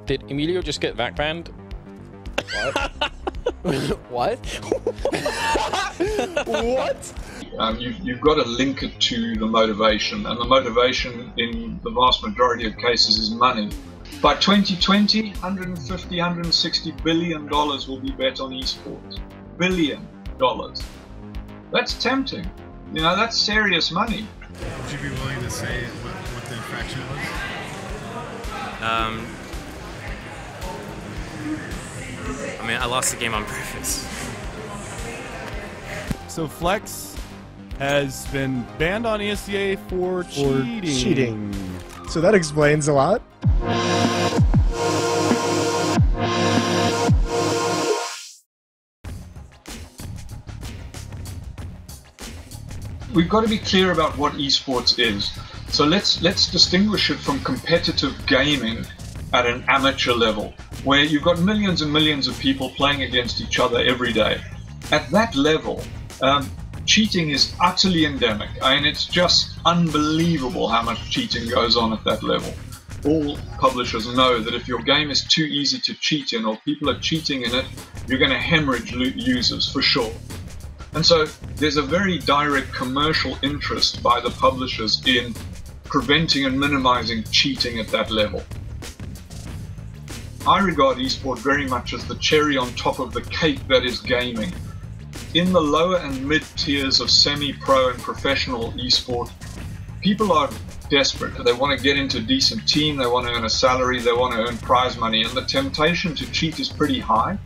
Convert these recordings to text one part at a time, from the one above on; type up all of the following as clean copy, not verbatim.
Did Emilio just get VAC banned? What? What? You've got to link it to the motivation, and the motivation in the vast majority of cases is money. By 2020, $150, $160 billion will be bet on esports. $1 billion. That's tempting. You know, that's serious money. Would you be willing to say what the infraction was? I mean, I lost the game on purpose. So Flex has been banned on ESCA for cheating. So that explains a lot. We've got to be clear about what esports is. So let's distinguish it from competitive gaming at an amateur level, where you've got millions and millions of people playing against each other every day. At that level, cheating is utterly endemic. I mean, it's just unbelievable how much cheating goes on at that level. All publishers know that if your game is too easy to cheat in, or people are cheating in it, you're going to hemorrhage users for sure. And so there's a very direct commercial interest by the publishers in preventing and minimizing cheating at that level. I regard eSport very much as the cherry on top of the cake that is gaming. In the lower and mid tiers of semi-pro and professional eSport, people are desperate. They want to get into a decent team, they want to earn a salary, they want to earn prize money, and the temptation to cheat is pretty high.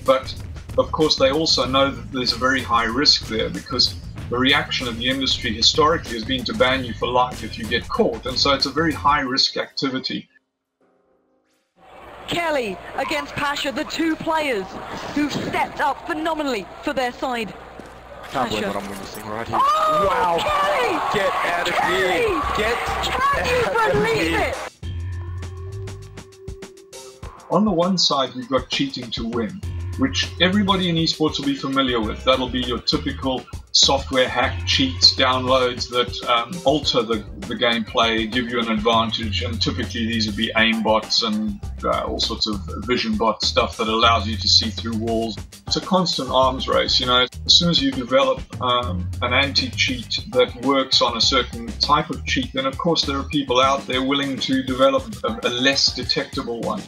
But of course, they also know that there's a very high risk there, because the reaction of the industry historically has been to ban you for life if you get caught, and so it's a very high risk activity. Kelly against Pasha, the two players who've stepped up phenomenally for their side. Can't believe what I'm witnessing right here. Oh, wow! Kelly! Get out of Kelly! here! Get Can you believe it? On the one side, you've got cheating to win, which everybody in esports will be familiar with. That'll be your typical software hack cheats, downloads that alter the gameplay, give you an advantage, and typically these would be aim bots and all sorts of vision bot stuff that allows you to see through walls. It's a constant arms race, you know. As soon as you develop an anti-cheat that works on a certain type of cheat, then of course there are people out there willing to develop a less detectable one.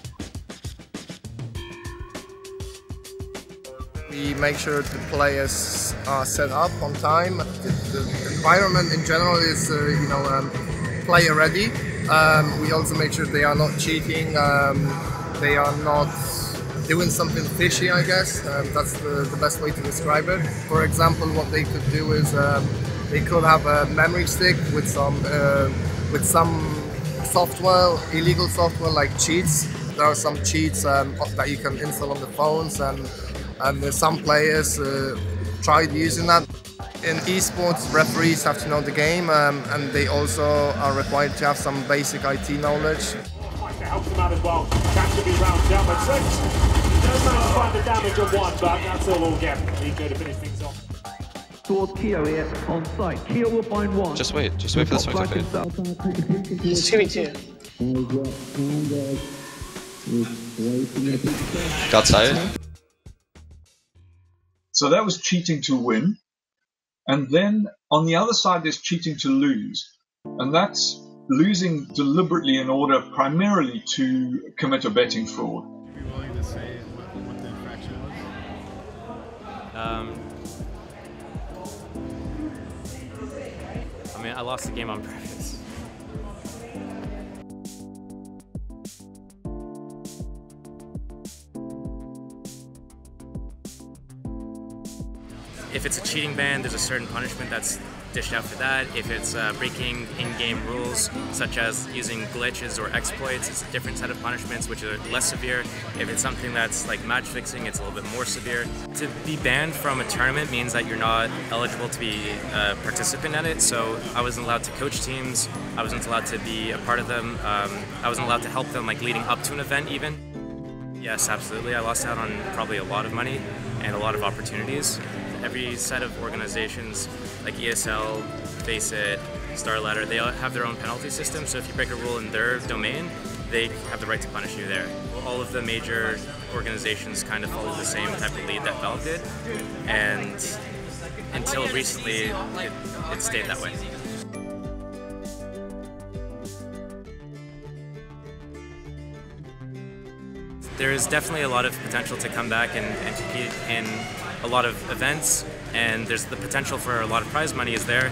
We make sure the players are set up on time. The environment in general is, player ready. We also make sure they are not cheating. They are not doing something fishy, I guess. That's the best way to describe it. For example, what they could do is they could have a memory stick with some software, illegal software like cheats. There are some cheats that you can install on the phones, and some players tried using that. In esports, referees have to know the game, and they also are required to have some basic IT knowledge. To help them out as well. That should be round down by 6. Does manage to find the damage on one, but that's all we'll get. He's going to finish things off. Towards Keo here on site. Keo will find one. Just wait for the smoke to fade. It's 2v2. Got sighted. So that was cheating to win. And then on the other side, there's cheating to lose. And that's losing deliberately in order primarily to commit a betting fraud. Would you be willing to say what the infraction was? I mean, I lost the game on purpose. If it's a cheating ban, there's a certain punishment that's dished out for that. If it's breaking in-game rules, such as using glitches or exploits, it's a different set of punishments, which are less severe. If it's something that's like match fixing, it's a little bit more severe. To be banned from a tournament means that you're not eligible to be a participant at it, so I wasn't allowed to coach teams, I wasn't allowed to be a part of them, I wasn't allowed to help them like leading up to an event even. Yes, absolutely, I lost out on probably a lot of money and a lot of opportunities. Every set of organizations like ESL, Faceit, Starladder, they all have their own penalty system, so if you break a rule in their domain, they have the right to punish you there. All of the major organizations kind of follow the same type of lead that Valve did, and until recently, it stayed that way. There is definitely a lot of potential to come back and compete in a lot of events, and there's the potential for a lot of prize money is there,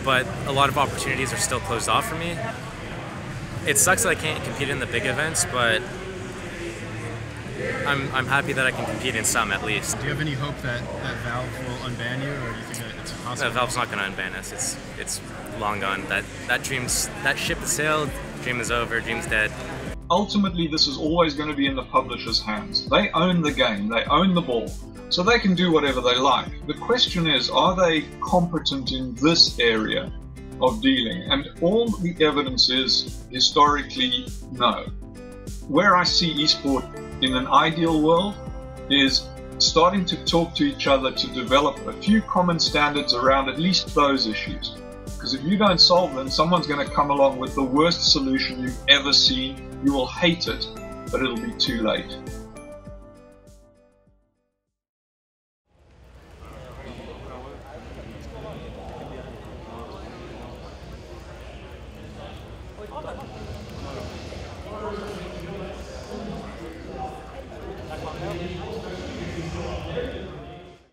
but a lot of opportunities are still closed off for me. It sucks that I can't compete in the big events, but I'm happy that I can compete in some at least. Do you have any hope that Valve will unban you, or do you think that it's possible? Valve's not going to unban us. It's long gone. That ship has sailed. Dream is over. Dream's dead. Ultimately, this is always going to be in the publisher's hands. They own the game. They own the ball. So they can do whatever they like. The question is, are they competent in this area of dealing? And all the evidence is, historically, no. Where I see esport in an ideal world is starting to talk to each other to develop a few common standards around at least those issues. Because if you don't solve them, someone's going to come along with the worst solution you've ever seen. You will hate it, but it'll be too late.